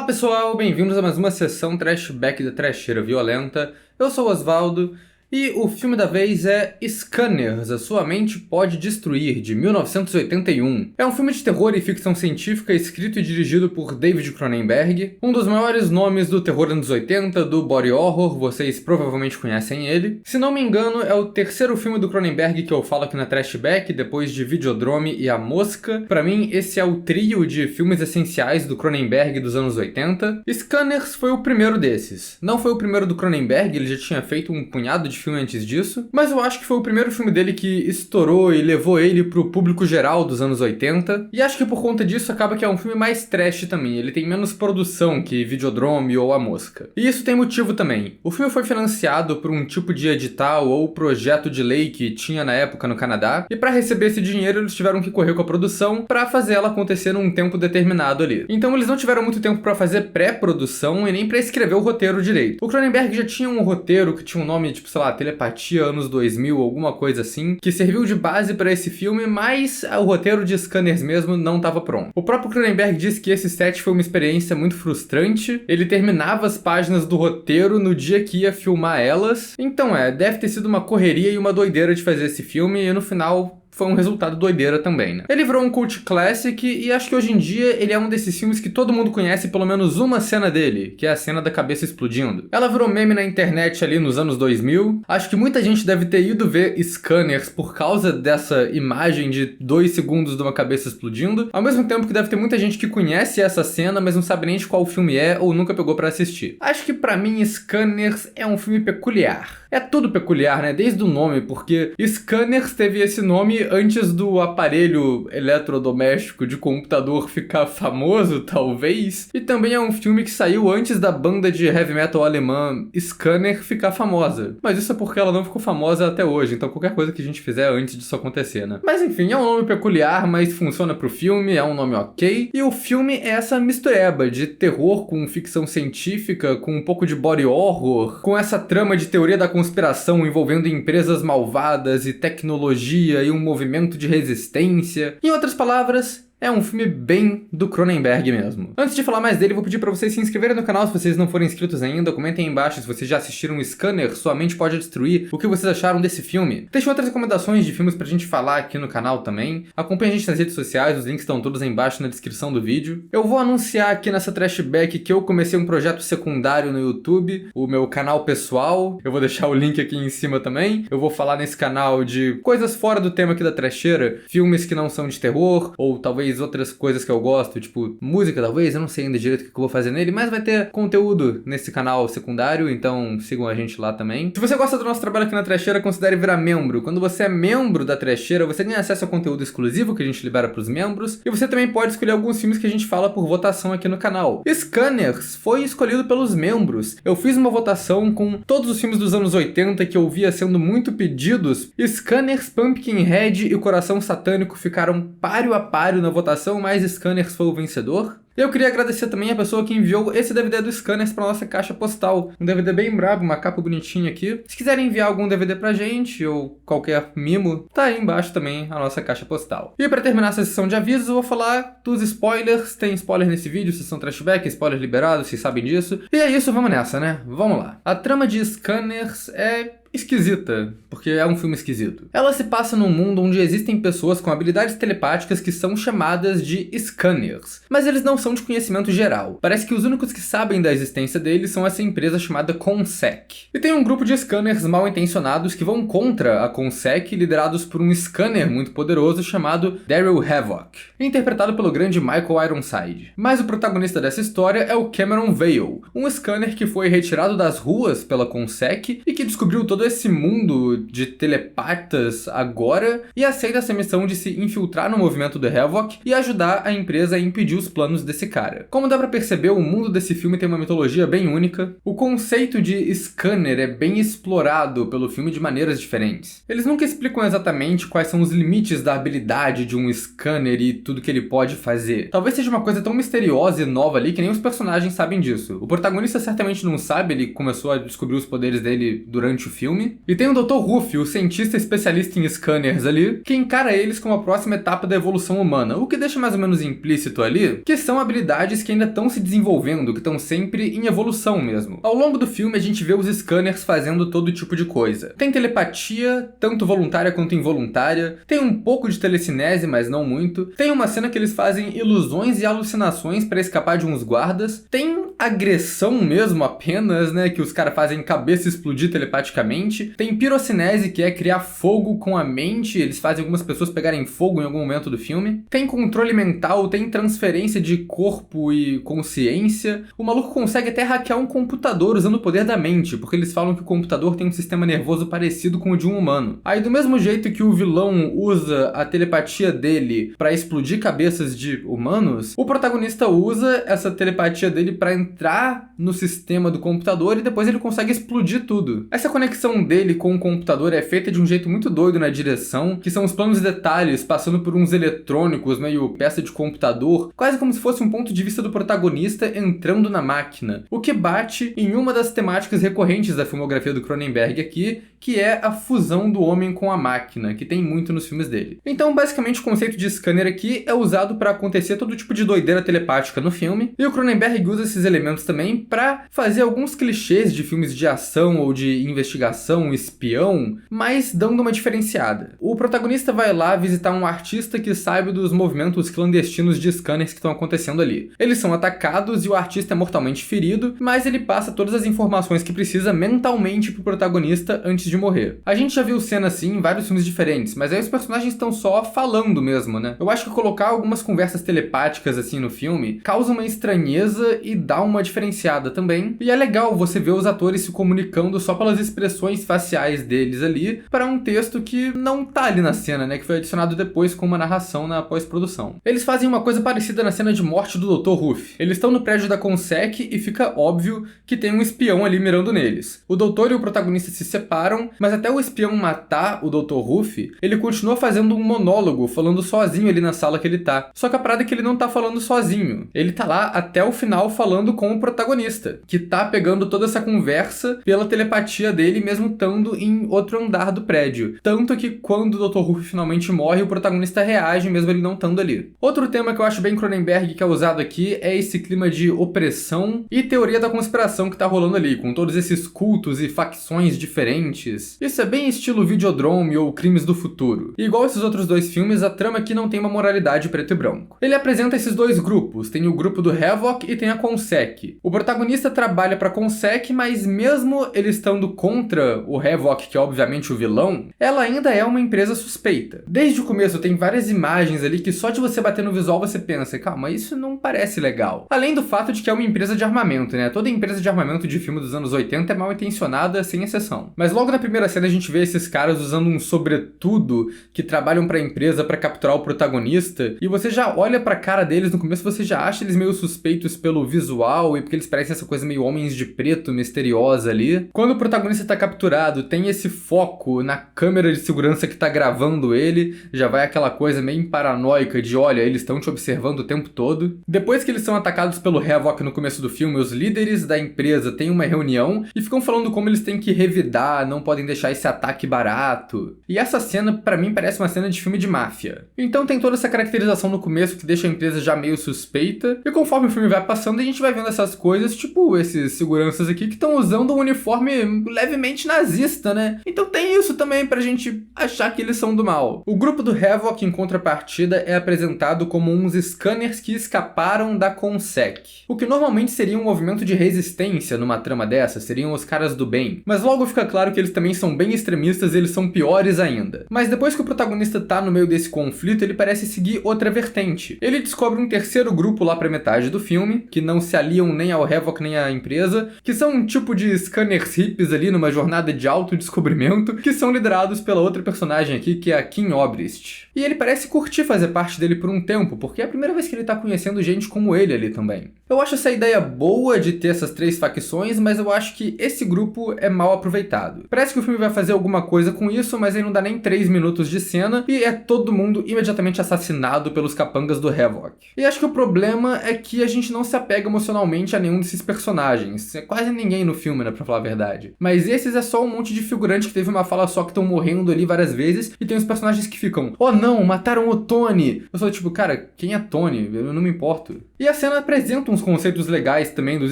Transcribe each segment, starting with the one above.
Olá pessoal, bem-vindos a mais uma sessão Trashback da Trasheira Violenta. Eu sou o Osvaldo e o filme da vez é Scanners, A Sua Mente Pode Destruir, de 1981. É um filme de terror e ficção científica escrito e dirigido por David Cronenberg, um dos maiores nomes do terror anos 80, do body horror, vocês provavelmente conhecem ele. Se não me engano, é o terceiro filme do Cronenberg que eu falo aqui na Trashback, depois de Videodrome e A Mosca. Pra mim, esse é o trio de filmes essenciais do Cronenberg dos anos 80. Scanners foi o primeiro desses. Não foi o primeiro do Cronenberg, ele já tinha feito um punhado de filme antes disso, mas eu acho que foi o primeiro filme dele que estourou e levou ele pro público geral dos anos 80, e acho que por conta disso acaba que é um filme mais trash também, ele tem menos produção que Videodrome ou A Mosca. E isso tem motivo também. O filme foi financiado por um tipo de edital ou projeto de lei que tinha na época no Canadá, e para receber esse dinheiro eles tiveram que correr com a produção para fazer ela acontecer num tempo determinado ali. Então eles não tiveram muito tempo para fazer pré-produção e nem para escrever o roteiro direito. O Cronenberg já tinha um roteiro que tinha um nome tipo, sei lá, Telepatia anos 2000, alguma coisa assim, que serviu de base para esse filme, mas o roteiro de Scanners mesmo não estava pronto. O próprio Cronenberg disse que esse set foi uma experiência muito frustrante, ele terminava as páginas do roteiro no dia que ia filmar elas, então deve ter sido uma correria e uma doideira de fazer esse filme, e no final foi um resultado doideira também, né? Ele virou um cult classic e acho que hoje em dia ele é um desses filmes que todo mundo conhece pelo menos uma cena dele, que é a cena da cabeça explodindo. Ela virou meme na internet ali nos anos 2000. Acho que muita gente deve ter ido ver Scanners por causa dessa imagem de 2 segundos de uma cabeça explodindo, ao mesmo tempo que deve ter muita gente que conhece essa cena, mas não sabe nem de qual filme é ou nunca pegou pra assistir. Acho que pra mim Scanners é um filme peculiar. É tudo peculiar, né? Desde o nome, porque Scanners teve esse nome antes do aparelho eletrodoméstico de computador ficar famoso, talvez. E também é um filme que saiu antes da banda de heavy metal alemã Scanner ficar famosa. Mas isso é porque ela não ficou famosa até hoje, então qualquer coisa que a gente fizer antes disso acontecer, né? Mas enfim, é um nome peculiar, mas funciona pro filme, é um nome ok. E o filme é essa mistureba de terror com ficção científica, com um pouco de body horror, com essa trama de teoria da conspiração envolvendo empresas malvadas e tecnologia e um movimento de resistência. Em outras palavras, é um filme bem do Cronenberg mesmo. Antes de falar mais dele, vou pedir pra vocês se inscreverem no canal se vocês não forem inscritos ainda. Comentem aí embaixo se vocês já assistiram Scanners, Sua Mente Pode Destruir, o que vocês acharam desse filme. Deixem outras recomendações de filmes pra gente falar aqui no canal também. Acompanhe a gente nas redes sociais, os links estão todos aí embaixo na descrição do vídeo. Eu vou anunciar aqui nessa Trashback que eu comecei um projeto secundário no YouTube, o meu canal pessoal. Eu vou deixar o link aqui em cima também. Eu vou falar nesse canal de coisas fora do tema aqui da Trasheira, filmes que não são de terror, ou talvez outras coisas que eu gosto, tipo música talvez, eu não sei ainda direito o que eu vou fazer nele, mas vai ter conteúdo nesse canal secundário, então sigam a gente lá também. Se você gosta do nosso trabalho aqui na Trasheira, considere virar membro. Quando você é membro da Trasheira, você ganha acesso a conteúdo exclusivo que a gente libera pros membros, e você também pode escolher alguns filmes que a gente fala por votação aqui no canal. Scanners foi escolhido pelos membros. Eu fiz uma votação com todos os filmes dos anos 80 que eu via sendo muito pedidos. Scanners, Pumpkinhead e Coração Satânico ficaram páreo a páreo na votação, mas Scanners foi o vencedor. Eu queria agradecer também a pessoa que enviou esse DVD do Scanners pra nossa caixa postal. Um DVD bem brabo, uma capa bonitinha aqui. Se quiserem enviar algum DVD pra gente, ou qualquer mimo, tá aí embaixo também a nossa caixa postal. E pra terminar essa sessão de avisos, eu vou falar dos spoilers. Tem spoiler nesse vídeo, sessão Trashback, spoiler liberado, vocês sabem disso. E é isso, vamos nessa, né? Vamos lá. A trama de Scanners é esquisita, porque é um filme esquisito. Ela se passa num mundo onde existem pessoas com habilidades telepáticas que são chamadas de Scanners, mas eles não são de conhecimento geral. Parece que os únicos que sabem da existência deles são essa empresa chamada CONSEC. E tem um grupo de Scanners mal intencionados que vão contra a CONSEC, liderados por um Scanner muito poderoso chamado Daryl Havoc, interpretado pelo grande Michael Ironside. Mas o protagonista dessa história é o Cameron Vale, um Scanner que foi retirado das ruas pela CONSEC e que descobriu todo esse mundo de telepatas agora e aceita essa missão de se infiltrar no movimento do Havoc e ajudar a empresa a impedir os planos desse cara. Como dá pra perceber, o mundo desse filme tem uma mitologia bem única. O conceito de Scanner é bem explorado pelo filme de maneiras diferentes. Eles nunca explicam exatamente quais são os limites da habilidade de um Scanner e tudo que ele pode fazer. Talvez seja uma coisa tão misteriosa e nova ali que nem os personagens sabem disso. O protagonista certamente não sabe, ele começou a descobrir os poderes dele durante o filme, filme, e tem o Dr. Ruffy, o cientista especialista em scanners ali, que encara eles como a próxima etapa da evolução humana, o que deixa mais ou menos implícito ali que são habilidades que ainda estão se desenvolvendo, que estão sempre em evolução mesmo. Ao longo do filme a gente vê os scanners fazendo todo tipo de coisa. Tem telepatia, tanto voluntária quanto involuntária, tem um pouco de telecinese, mas não muito, tem uma cena que eles fazem ilusões e alucinações para escapar de uns guardas, tem agressão mesmo apenas, né, que os caras fazem cabeça explodir telepaticamente, tem pirocinese, que é criar fogo com a mente, eles fazem algumas pessoas pegarem fogo em algum momento do filme, tem controle mental, tem transferência de corpo e consciência, o maluco consegue até hackear um computador usando o poder da mente, porque eles falam que o computador tem um sistema nervoso parecido com o de um humano. Aí do mesmo jeito que o vilão usa a telepatia dele para explodir cabeças de humanos, o protagonista usa essa telepatia dele para entrar no sistema do computador e depois ele consegue explodir tudo. Essa conexão dele com o computador é feita de um jeito muito doido na direção, que são os planos de detalhes passando por uns eletrônicos, meio peça de computador, quase como se fosse um ponto de vista do protagonista entrando na máquina, o que bate em uma das temáticas recorrentes da filmografia do Cronenberg aqui, que é a fusão do homem com a máquina, que tem muito nos filmes dele. Então, basicamente, o conceito de scanner aqui é usado para acontecer todo tipo de doideira telepática no filme, e o Cronenberg usa esses elementos também para fazer alguns clichês de filmes de ação ou de investigação, espião, mas dando uma diferenciada. O protagonista vai lá visitar um artista que saiba dos movimentos clandestinos de scanners que estão acontecendo ali. Eles são atacados e o artista é mortalmente ferido, mas ele passa todas as informações que precisa mentalmente pro protagonista antes de morrer. A gente já viu cena assim em vários filmes diferentes, mas aí os personagens estão só falando mesmo, né? Eu acho que colocar algumas conversas telepáticas assim no filme causa uma estranheza e dá uma diferenciada também. E é legal você ver os atores se comunicando só pelas expressões faciais deles ali para um texto que não tá ali na cena, né? Que foi adicionado depois com uma narração na pós-produção. Eles fazem uma coisa parecida na cena de morte do Dr. Ruff. Eles estão no prédio da Consec e fica óbvio que tem um espião ali mirando neles. O doutor e o protagonista se separam, mas até o espião matar o Dr. Ruff, ele continua fazendo um monólogo, falando sozinho ali na sala que ele tá. Só que a parada é que ele não tá falando sozinho. Ele tá lá até o final falando com o protagonista, que tá pegando toda essa conversa pela telepatia dele, mesmo estando em outro andar do prédio. Tanto que quando o Dr. Ruff finalmente morre, o protagonista reage, mesmo ele não estando ali. Outro tema que eu acho bem Cronenberg que é usado aqui é esse clima de opressão e teoria da conspiração que tá rolando ali, com todos esses cultos e facções diferentes. Isso é bem estilo Videodrome ou Crimes do Futuro. E igual esses outros dois filmes, a trama aqui não tem uma moralidade preto e branco. Ele apresenta esses dois grupos, tem o grupo do Havoc e tem a Consec. O protagonista trabalha pra Consec, mas mesmo ele estando contra o Havoc, que é obviamente o vilão, ela ainda é uma empresa suspeita. Desde o começo tem várias imagens ali que só de você bater no visual você pensa, calma, isso não parece legal. Além do fato de que é uma empresa de armamento, né? Toda empresa de armamento de filme dos anos 80 é mal intencionada, sem exceção. Mas logo na primeira cena a gente vê esses caras usando um sobretudo que trabalham pra empresa pra capturar o protagonista, e você já olha pra cara deles no começo, você já acha eles meio suspeitos pelo visual e porque eles parecem essa coisa meio homens de preto, misteriosa ali. Quando o protagonista tá capturado, tem esse foco na câmera de segurança que tá gravando ele, já vai aquela coisa meio paranoica de, olha, eles estão te observando o tempo todo. Depois que eles são atacados pelo Havoc no começo do filme, os líderes da empresa têm uma reunião e ficam falando como eles têm que revidar, não podem deixar esse ataque barato. E essa cena, pra mim, parece uma cena de filme de máfia. Então tem toda essa caracterização no começo que deixa a empresa já meio suspeita, e conforme o filme vai passando, a gente vai vendo essas coisas, tipo esses seguranças aqui que estão usando um uniforme levemente nazista, né? Então tem isso também pra gente achar que eles são do mal. O grupo do Havoc, em contrapartida, é apresentado como uns scanners que escaparam da Consec. O que normalmente seria um movimento de resistência numa trama dessa, seriam os caras do bem. Mas logo fica claro que eles também são bem extremistas e eles são piores ainda. Mas depois que o protagonista tá no meio desse conflito, ele parece seguir outra vertente. Ele descobre um terceiro grupo lá pra metade do filme, que não se aliam nem ao Havoc nem à empresa, que são um tipo de scanners hippies ali numa jornada de autodescobrimento, que são liderados pela outra personagem aqui, que é a Kim Obrist. E ele parece curtir fazer parte dele por um tempo, porque é a primeira vez que ele tá conhecendo gente como ele ali também. Eu acho essa ideia boa de ter essas três facções, mas eu acho que esse grupo é mal aproveitado. Parece que o filme vai fazer alguma coisa com isso, mas aí não dá nem 3 minutos de cena e é todo mundo imediatamente assassinado pelos capangas do Havoc. E acho que o problema é que a gente não se apega emocionalmente a nenhum desses personagens. É quase ninguém no filme, né, pra falar a verdade. Mas esses vezes é só um monte de figurante que teve uma fala só que estão morrendo ali várias vezes, e tem os personagens que ficam, oh não, mataram o Tony. Eu sou tipo, cara, quem é Tony? Eu não me importo. E a cena apresenta uns conceitos legais também dos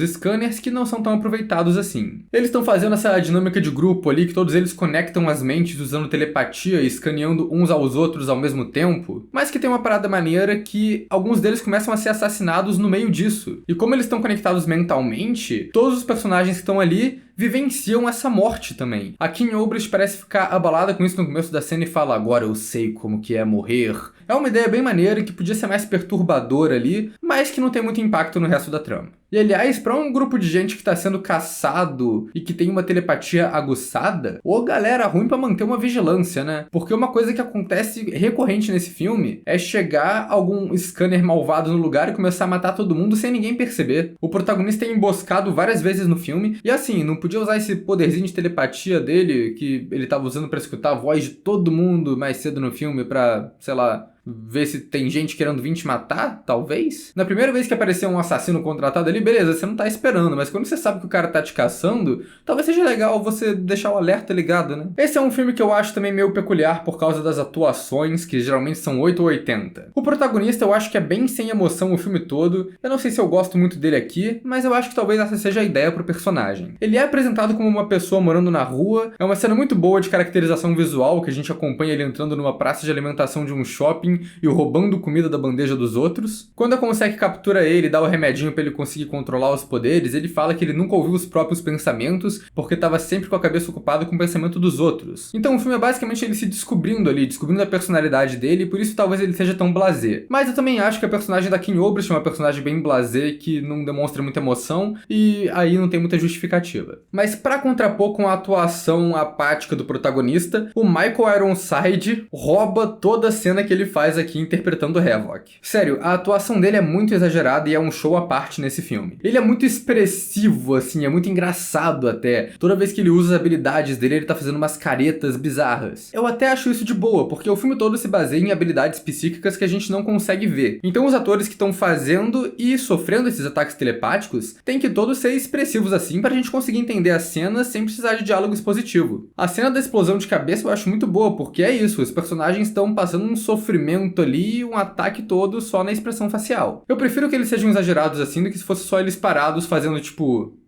scanners que não são tão aproveitados assim. Eles estão fazendo essa dinâmica de grupo ali, que todos eles conectam as mentes usando telepatia e escaneando uns aos outros ao mesmo tempo, mas que tem uma parada maneira que alguns deles começam a ser assassinados no meio disso. E como eles estão conectados mentalmente, todos os personagens que estão ali vivenciam essa morte também. A Kim Obrist parece ficar abalada com isso no começo da cena e fala, agora eu sei como que é morrer. É uma ideia bem maneira que podia ser mais perturbadora ali, mas que não tem muito impacto no resto da trama. E aliás, pra um grupo de gente que tá sendo caçado e que tem uma telepatia aguçada, ô galera ruim pra manter uma vigilância, né? Porque uma coisa que acontece recorrente nesse filme é chegar algum scanner malvado no lugar e começar a matar todo mundo sem ninguém perceber. O protagonista é emboscado várias vezes no filme, e assim, não podia usar esse poderzinho de telepatia dele, que ele tava usando pra escutar a voz de todo mundo mais cedo no filme pra, sei lá, ver se tem gente querendo vir te matar, talvez? Na primeira vez que aparecer um assassino contratado ali, beleza, você não tá esperando, mas quando você sabe que o cara tá te caçando, talvez seja legal você deixar o alerta ligado, né? Esse é um filme que eu acho também meio peculiar por causa das atuações, que geralmente são 8 ou 80. O protagonista eu acho que é bem sem emoção o filme todo, eu não sei se eu gosto muito dele aqui, mas eu acho que talvez essa seja a ideia pro personagem. Ele é apresentado como uma pessoa morando na rua, é uma cena muito boa de caracterização visual, que a gente acompanha ele entrando numa praça de alimentação de um shopping, e roubando comida da bandeja dos outros. Quando a Consec captura ele e dá o remedinho pra ele conseguir controlar os poderes, ele fala que ele nunca ouviu os próprios pensamentos, porque tava sempre com a cabeça ocupada com o pensamento dos outros. Então o filme é basicamente ele se descobrindo ali, descobrindo a personalidade dele, e por isso talvez ele seja tão blasé. Mas eu também acho que a personagem da Kim Obrist é uma personagem bem blasé, que não demonstra muita emoção, e aí não tem muita justificativa. Mas pra contrapor com a atuação apática do protagonista, o Michael Ironside rouba toda a cena que ele faz aqui interpretando o Havok. Sério, a atuação dele é muito exagerada e é um show à parte nesse filme. Ele é muito expressivo, assim, é muito engraçado até. Toda vez que ele usa as habilidades dele, ele tá fazendo umas caretas bizarras. Eu até acho isso de boa, porque o filme todo se baseia em habilidades psíquicas que a gente não consegue ver. Então os atores que estão fazendo e sofrendo esses ataques telepáticos têm que todos ser expressivos assim pra gente conseguir entender a cena sem precisar de diálogo expositivo. A cena da explosão de cabeça eu acho muito boa, porque é isso, os personagens estão passando um sofrimento ali, um ataque todo só na expressão facial. Eu prefiro que eles sejam exagerados assim do que se fosse só eles parados fazendo tipo...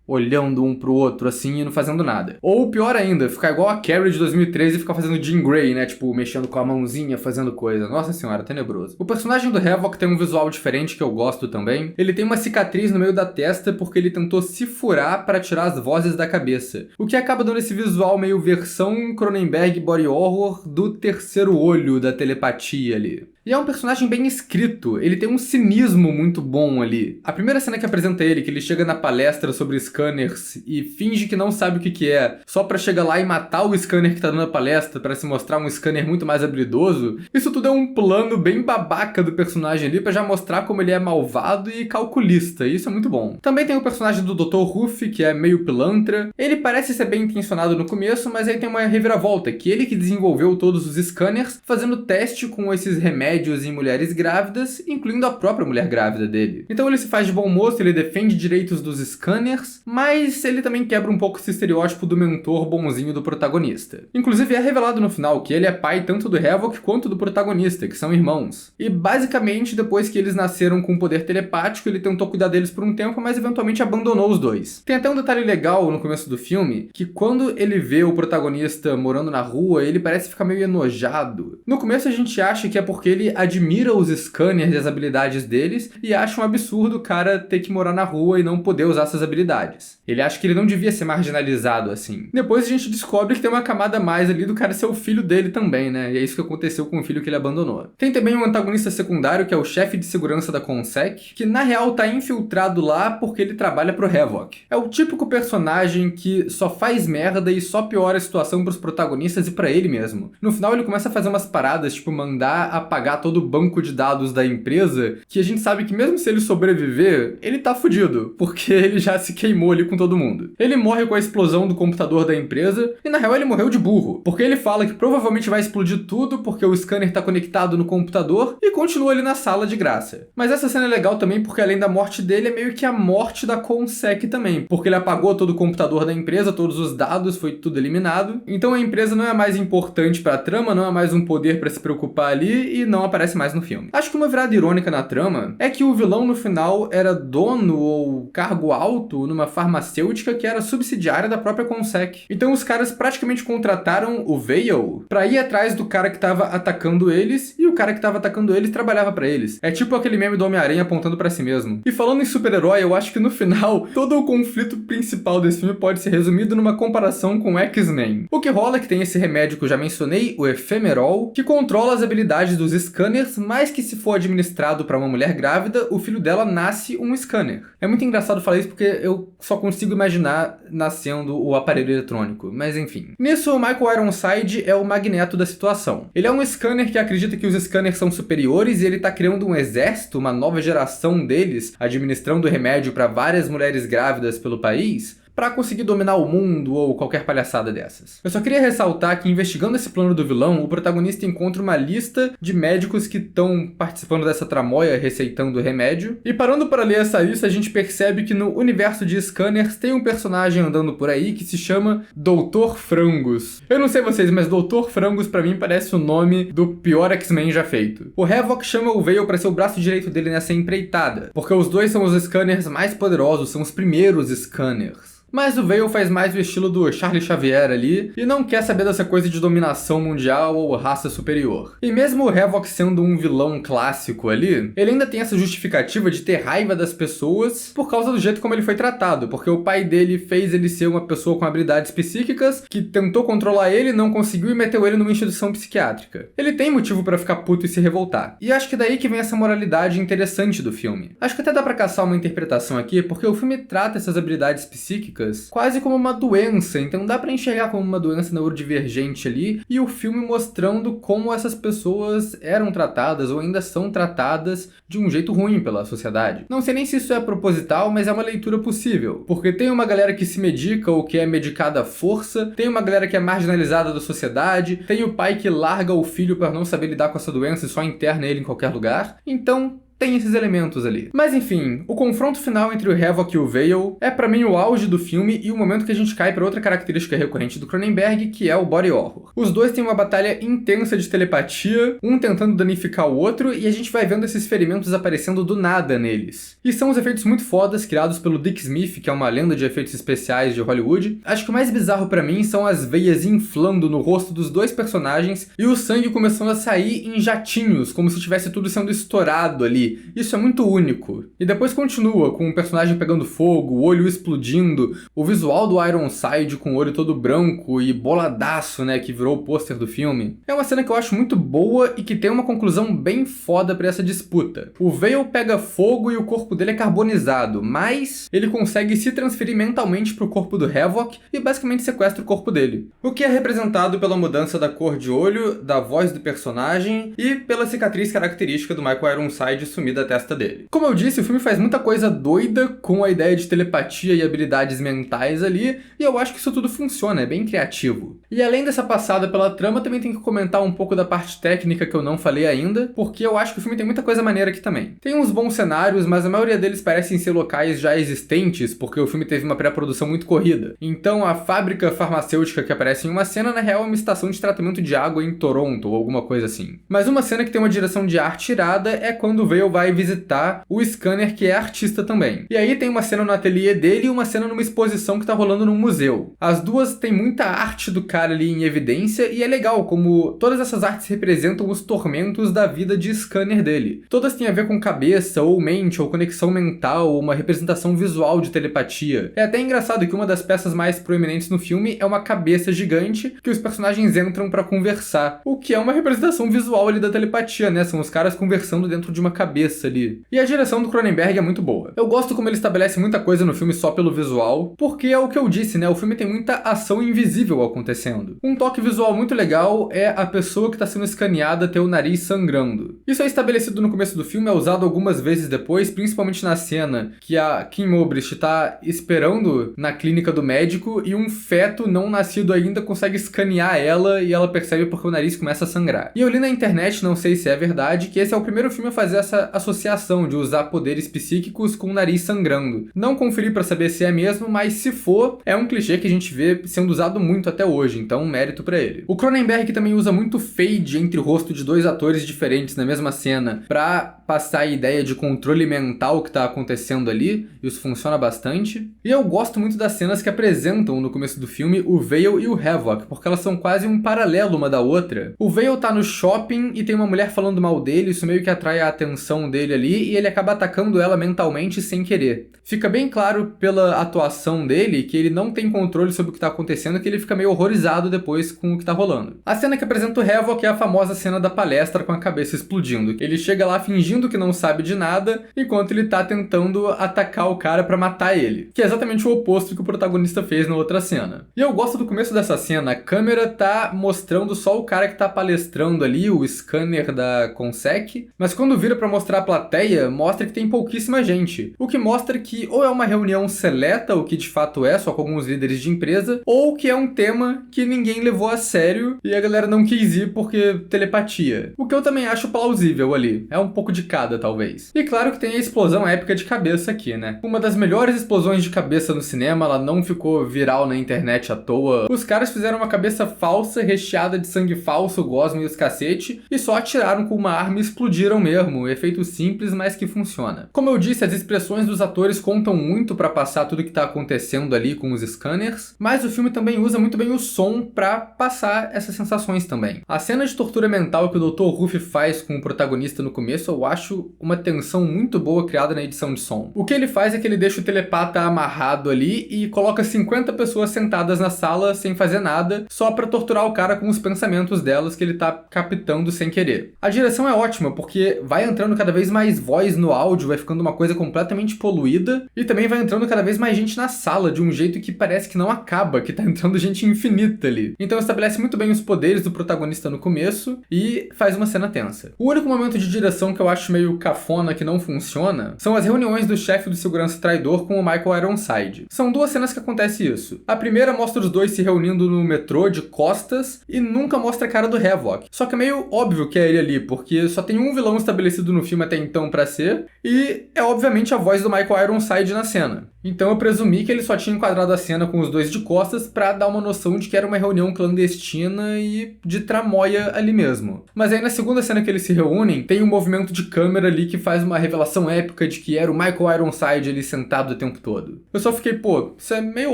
olhando um pro outro, assim, e não fazendo nada. Ou pior ainda, ficar igual a Carrie de 2013 e ficar fazendo Jean Grey, né? Tipo, mexendo com a mãozinha, fazendo coisa. Nossa senhora, tenebroso. O personagem do Havok tem um visual diferente que eu gosto também. Ele tem uma cicatriz no meio da testa porque ele tentou se furar para tirar as vozes da cabeça. O que acaba dando esse visual meio versão Cronenberg body horror do terceiro olho da telepatia ali. E é um personagem bem escrito, ele tem um cinismo muito bom ali. A primeira cena que apresenta ele, que ele chega na palestra sobre scanners e finge que não sabe o que é, só pra chegar lá e matar o scanner que tá dando a palestra pra se mostrar um scanner muito mais habilidoso, isso tudo é um plano bem babaca do personagem ali pra já mostrar como ele é malvado e calculista, e isso é muito bom. Também tem o personagem do Dr. Ruff, que é meio pilantra. Ele parece ser bem intencionado no começo, mas aí tem uma reviravolta, que ele que desenvolveu todos os scanners, fazendo teste com esses remédios em mulheres grávidas, incluindo a própria mulher grávida dele. Então ele se faz de bom moço, ele defende direitos dos scanners, mas ele também quebra um pouco esse estereótipo do mentor bonzinho do protagonista. Inclusive é revelado no final que ele é pai tanto do Havok quanto do protagonista, que são irmãos. E basicamente, depois que eles nasceram com poder telepático, ele tentou cuidar deles por um tempo, mas eventualmente abandonou os dois. Tem até um detalhe legal no começo do filme, que quando ele vê o protagonista morando na rua, ele parece ficar meio enojado. No começo a gente acha que é porque ele admira os scanners e as habilidades deles e acha um absurdo o cara ter que morar na rua e não poder usar essas habilidades. Ele acha que ele não devia ser marginalizado assim. Depois a gente descobre que tem uma camada a mais ali do cara ser o filho dele também, né? E é isso que aconteceu com o filho que ele abandonou. Tem também um antagonista secundário que é o chefe de segurança da Consec, que na real tá infiltrado lá porque ele trabalha pro Havok. É o típico personagem que só faz merda e só piora a situação pros protagonistas e pra ele mesmo. No final ele começa a fazer umas paradas, tipo mandar apagar zerar todo o banco de dados da empresa, que a gente sabe que mesmo se ele sobreviver, ele tá fudido, porque ele já se queimou ali com todo mundo. Ele morre com a explosão do computador da empresa, e na real ele morreu de burro, porque ele fala que provavelmente vai explodir tudo porque o scanner tá conectado no computador e continua ali na sala de graça. Mas essa cena é legal também porque além da morte dele, é meio que a morte da Consec também, porque ele apagou todo o computador da empresa, todos os dados, foi tudo eliminado. Então a empresa não é mais importante pra trama, não é mais um poder pra se preocupar ali e não aparece mais no filme. Acho que uma virada irônica na trama é que o vilão no final era dono ou cargo alto numa farmacêutica que era subsidiária da própria Consec. Então os caras praticamente contrataram o Vale pra ir atrás do cara que tava atacando eles, e o cara que tava atacando eles trabalhava pra eles. É tipo aquele meme do Homem-Aranha apontando pra si mesmo. E falando em super-herói, eu acho que no final, todo o conflito principal desse filme pode ser resumido numa comparação com X-Men. O que rola é que tem esse remédio que eu já mencionei, o Ephemerol, que controla as habilidades dos scanners, mas que se for administrado pra uma mulher grávida, o filho dela nasce um scanner. É muito engraçado falar isso porque eu só consigo imaginar nascendo o aparelho eletrônico, mas enfim. Nisso, o Michael Ironside é o magneto da situação. Ele é um scanner que acredita que os scanners são superiores e ele tá criando um exército, uma nova geração deles, administrando remédio para várias mulheres grávidas pelo país, pra conseguir dominar o mundo ou qualquer palhaçada dessas. Eu só queria ressaltar que, investigando esse plano do vilão, o protagonista encontra uma lista de médicos que estão participando dessa tramóia, receitando remédio, e parando para ler essa lista, a gente percebe que no universo de scanners tem um personagem andando por aí que se chama Dr. Frangus. Eu não sei vocês, mas Dr. Frangus pra mim parece o nome do pior X-Men já feito. O Havoc chama o Vale pra ser o braço direito dele nessa empreitada, porque os dois são os scanners mais poderosos, são os primeiros scanners. Mas o Vale faz mais o estilo do Charlie Xavier ali, e não quer saber dessa coisa de dominação mundial ou raça superior. E mesmo o Havoc sendo um vilão clássico ali, ele ainda tem essa justificativa de ter raiva das pessoas por causa do jeito como ele foi tratado, porque o pai dele fez ele ser uma pessoa com habilidades psíquicas, que tentou controlar ele, não conseguiu e meteu ele numa instituição psiquiátrica. Ele tem motivo pra ficar puto e se revoltar. E acho que daí que vem essa moralidade interessante do filme. Acho que até dá pra caçar uma interpretação aqui, porque o filme trata essas habilidades psíquicas quase como uma doença, então dá pra enxergar como uma doença neurodivergente ali, e o filme mostrando como essas pessoas eram tratadas ou ainda são tratadas de um jeito ruim pela sociedade. Não sei nem se isso é proposital, mas é uma leitura possível, porque tem uma galera que se medica ou que é medicada à força, tem uma galera que é marginalizada da sociedade, tem o pai que larga o filho para não saber lidar com essa doença e só interna ele em qualquer lugar, então tem esses elementos ali. Mas enfim, o confronto final entre o Havoc e o Vale é pra mim o auge do filme e o momento que a gente cai pra outra característica recorrente do Cronenberg, que é o body horror. Os dois têm uma batalha intensa de telepatia, um tentando danificar o outro, e a gente vai vendo esses ferimentos aparecendo do nada neles. E são os efeitos muito fodas criados pelo Dick Smith, que é uma lenda de efeitos especiais de Hollywood. Acho que o mais bizarro pra mim são as veias inflando no rosto dos dois personagens e o sangue começando a sair em jatinhos, como se tivesse tudo sendo estourado ali. Isso é muito único. E depois continua, com o personagem pegando fogo, o olho explodindo, o visual do Ironside com o olho todo branco e boladaço, né, que virou o pôster do filme. É uma cena que eu acho muito boa e que tem uma conclusão bem foda pra essa disputa. O Vale pega fogo e o corpo dele é carbonizado, mas ele consegue se transferir mentalmente pro corpo do Havoc e basicamente sequestra o corpo dele. O que é representado pela mudança da cor de olho, da voz do personagem e pela cicatriz característica do Michael Ironside sumir da testa dele. Como eu disse, o filme faz muita coisa doida com a ideia de telepatia e habilidades mentais ali, e eu acho que isso tudo funciona, é bem criativo. E além dessa passada pela trama, também tem que comentar um pouco da parte técnica que eu não falei ainda, porque eu acho que o filme tem muita coisa maneira aqui também. Tem uns bons cenários, mas a maioria deles parecem ser locais já existentes, porque o filme teve uma pré-produção muito corrida. Então a fábrica farmacêutica que aparece em uma cena, na real, é uma estação de tratamento de água em Toronto, ou alguma coisa assim. Mas uma cena que tem uma direção de arte irada é quando o Vale vai visitar o scanner, que é artista também. E aí tem uma cena no ateliê dele e uma cena numa exposição que tá rolando num museu. As duas têm muita arte do cara ali em evidência e é legal como todas essas artes representam os tormentos da vida de scanner dele. Todas têm a ver com cabeça, ou mente, ou conexão mental, ou uma representação visual de telepatia. É até engraçado que uma das peças mais proeminentes no filme é uma cabeça gigante que os personagens entram pra conversar, o que é uma representação visual ali da telepatia, né? São os caras conversando dentro de uma cabeça cabeça ali. E a direção do Cronenberg é muito boa. Eu gosto como ele estabelece muita coisa no filme só pelo visual, porque é o que eu disse, né? O filme tem muita ação invisível acontecendo. Um toque visual muito legal é a pessoa que está sendo escaneada ter o nariz sangrando. Isso é estabelecido no começo do filme, é usado algumas vezes depois, principalmente na cena que a Kim Obrist está esperando na clínica do médico e um feto não nascido ainda consegue escanear ela e ela percebe porque o nariz começa a sangrar. E eu li na internet, não sei se é verdade, que esse é o primeiro filme a fazer essa associação de usar poderes psíquicos com o nariz sangrando. Não conferi pra saber se é mesmo, mas se for, é um clichê que a gente vê sendo usado muito até hoje, então um mérito pra ele. O Cronenberg também usa muito fade entre o rosto de dois atores diferentes na mesma cena pra passar a ideia de controle mental que tá acontecendo ali, isso funciona bastante. E eu gosto muito das cenas que apresentam no começo do filme o Vale e o Havoc, porque elas são quase um paralelo uma da outra. O Vale tá no shopping e tem uma mulher falando mal dele, isso meio que atrai a atenção dele ali e ele acaba atacando ela mentalmente sem querer. Fica bem claro pela atuação dele que ele não tem controle sobre o que tá acontecendo, que ele fica meio horrorizado depois com o que tá rolando. A cena que apresenta o Havoc é a famosa cena da palestra com a cabeça explodindo. Ele chega lá fingindo que não sabe de nada, enquanto ele tá tentando atacar o cara pra matar ele, que é exatamente o oposto que o protagonista fez na outra cena. E eu gosto do começo dessa cena, a câmera tá mostrando só o cara que tá palestrando ali, o scanner da Consec, mas quando vira pra mostrar a plateia, mostra que tem pouquíssima gente, o que mostra que ou é uma reunião seleta, o que de fato é, só com alguns líderes de empresa, ou que é um tema que ninguém levou a sério e a galera não quis ir porque telepatia. O que eu também acho plausível ali, é um pouco de cada talvez. E claro que tem a explosão épica de cabeça aqui, né? Uma das melhores explosões de cabeça no cinema, ela não ficou viral na internet à toa. Os caras fizeram uma cabeça falsa, recheada de sangue falso, gosma e os cacete, e só atiraram com uma arma e explodiram mesmo. Efeito simples, mas que funciona. Como eu disse, as expressões dos atores contam muito pra passar tudo que tá acontecendo ali com os scanners, mas o filme também usa muito bem o som pra passar essas sensações também. A cena de tortura mental que o Dr. Ruff faz com o protagonista no começo, eu acho uma tensão muito boa criada na edição de som. O que ele faz é que ele deixa o telepata amarrado ali e coloca 50 pessoas sentadas na sala sem fazer nada, só pra torturar o cara com os pensamentos delas que ele tá captando sem querer. A direção é ótima, porque vai entrando cada vez mais voz no áudio, vai ficando uma coisa completamente poluída, e também vai entrando cada vez mais gente na sala, de um jeito que parece que não acaba, que tá entrando gente infinita ali. Então estabelece muito bem os poderes do protagonista no começo e faz uma cena tensa. O único momento de direção que eu acho meio cafona que não funciona são as reuniões do chefe do segurança traidor com o Michael Ironside. São duas cenas que acontece isso. A primeira mostra os dois se reunindo no metrô de costas e nunca mostra a cara do Havoc. Só que é meio óbvio que é ele ali, porque só tem um vilão estabelecido no filme até então pra ser, e é obviamente a voz do Michael Ironside na cena. Então eu presumi que ele só tinha enquadrado a cena com os dois de costas pra dar uma noção de que era uma reunião clandestina e de tramóia ali mesmo. Mas aí na segunda cena que eles se reúnem, tem um movimento de câmera ali que faz uma revelação épica de que era o Michael Ironside ali sentado o tempo todo. Eu só fiquei, pô, isso é meio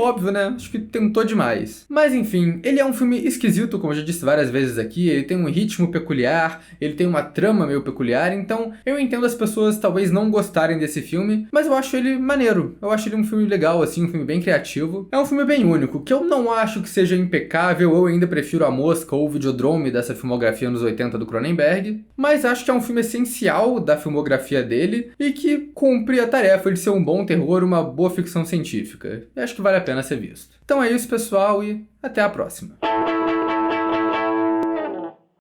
óbvio, né? Acho que tentou demais. Mas enfim, ele é um filme esquisito, como eu já disse várias vezes aqui, ele tem um ritmo peculiar, ele tem uma trama meio peculiar, então eu entendo as pessoas talvez não gostarem desse filme, mas eu acho ele maneiro. Eu acho ele um filme legal, assim, um filme bem criativo. É um filme bem único, que eu não acho que seja impecável, eu ainda prefiro A Mosca ou o Videodrome dessa filmografia anos 80 do Cronenberg, mas acho que é um filme essencial da filmografia dele e que cumpre a tarefa de ser um bom terror, uma boa ficção científica. Eu acho que vale a pena ser visto. Então é isso, pessoal, e até a próxima.